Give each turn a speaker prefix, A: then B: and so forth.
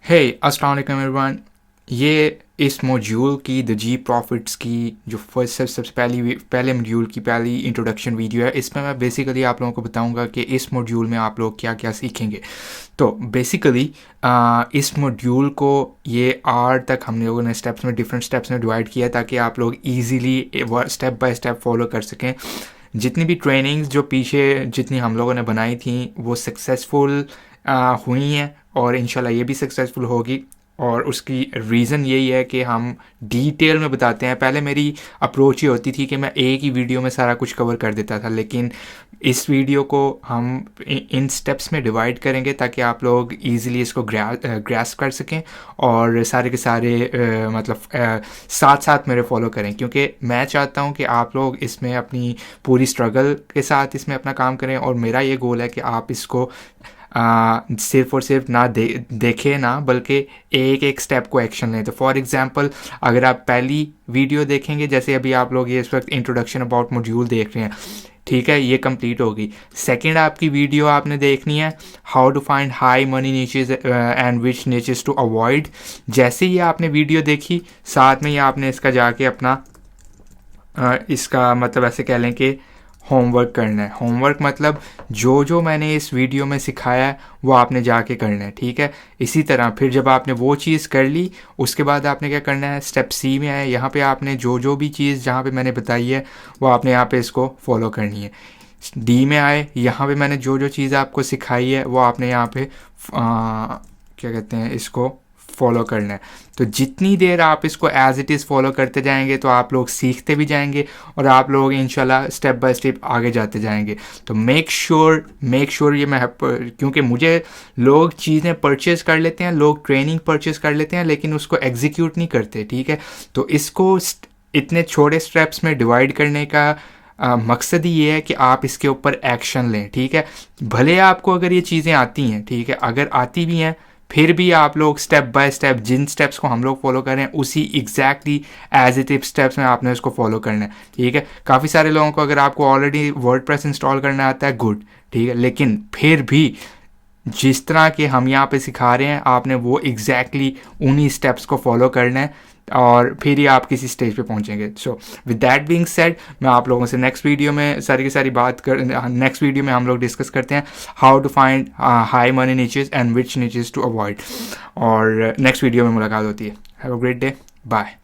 A: हे अस्सलाम वालेकुम एवरीवन। ये इस मॉड्यूल की द जी प्रॉफिट्स की जो सबसे पहले मॉड्यूल की पहली इंट्रोडक्शन वीडियो है। इसमें मैं बेसिकली आप लोगों को बताऊंगा कि इस मॉड्यूल में आप लोग क्या क्या सीखेंगे। तो बेसिकली इस मॉड्यूल को ये आर तक हम लोगों ने डिफरेंट स्टेप्स में डिवाइड किया ताकि आप लोग easily step by step follow कर सकें। जितनी भी ट्रेनिंग्स जो पीछे जितनी हम लोगों ने बनाई थी वो सक्सेसफुल हुई हैं और इंशाल्लाह ये भी सक्सेसफुल होगी। और उसकी रीज़न यही है कि हम डिटेल में बताते हैं। पहले मेरी अप्रोच ये होती थी कि मैं एक ही वीडियो में सारा कुछ कवर कर देता था, लेकिन इस वीडियो को हम इन स्टेप्स में डिवाइड करेंगे ताकि आप लोग इजीली इसको ग्रास्प कर सकें और सारे के सारे साथ साथ मेरे फॉलो करें, क्योंकि मैं चाहता हूं कि आप लोग इसमें अपनी पूरी स्ट्रगल के साथ इसमें अपना काम करें। और मेरा ये गोल है कि आप इसको सिर्फ और सिर्फ ना देखें ना, बल्कि एक एक स्टेप को एक्शन लें। तो फॉर एग्जांपल अगर आप पहली वीडियो देखेंगे, जैसे अभी आप लोग ये इस वक्त इंट्रोडक्शन अबाउट मॉड्यूल देख रहे हैं, ठीक है, ये कंप्लीट होगी। सेकंड आपकी वीडियो आपने देखनी है how to find high money niches and which niches to avoid. जैसे ही आपने वीडियो देखी, साथ में ही आपने इसका जाके अपना इसका मतलब ऐसे कह लें कि होमवर्क करना है। होमवर्क मतलब जो जो मैंने इस वीडियो में सिखाया है वो आपने जाके करना है, ठीक है। इसी तरह फिर जब आपने वो चीज़ कर ली, उसके बाद आपने क्या करना है, स्टेप सी में आए, यहाँ पे आपने जो जो भी चीज़ जहाँ पे मैंने बताई है वो आपने यहाँ पे इसको फॉलो करनी है। डी में आए, यहाँ पे मैंने जो जो चीज़ आपको सिखाई है वो आपने यहाँ पे क्या कहते हैं, इसको फॉलो करना है। तो जितनी देर आप इसको एज इट इज़ फॉलो करते जाएंगे तो आप लोग सीखते भी जाएंगे और आप लोग इंशाल्लाह स्टेप बाय स्टेप आगे जाते जाएंगे। तो मेक श्योर ये मैं, क्योंकि मुझे लोग चीज़ें परचेज़ कर लेते हैं, लोग ट्रेनिंग परचेज़ कर लेते हैं, लेकिन उसको एग्जीक्यूट नहीं करते, ठीक है। तो इसको इतने छोटे स्टेप्स में डिवाइड करने का मकसद ही ये है कि आप इसके ऊपर एक्शन लें, ठीक है। भले आपको अगर ये चीज़ें आती हैं, ठीक है, अगर आती भी हैं, फिर भी आप लोग स्टेप बाय स्टेप जिन स्टेप्स को हम लोग फॉलो कर रहे हैं उसी exactly as it is steps में आपने उसको फॉलो करना है, ठीक है। काफ़ी सारे लोगों को अगर आपको ऑलरेडी वर्डप्रेस इंस्टॉल करना आता है, गुड, ठीक है, लेकिन फिर भी जिस तरह के हम यहाँ पे सिखा रहे हैं आपने वो एग्जैक्टली उन्हीं स्टेप्स को फॉलो करना है और फिर ही आप किसी स्टेज पे पहुंचेंगे। So with that being said, मैं आप लोगों से नेक्स्ट वीडियो में सारी की सारी नेक्स्ट वीडियो में हम लोग डिस्कस करते हैं how to find high money niches and which niches to avoid. और नेक्स्ट वीडियो में मुलाकात होती है। Have a great day, bye.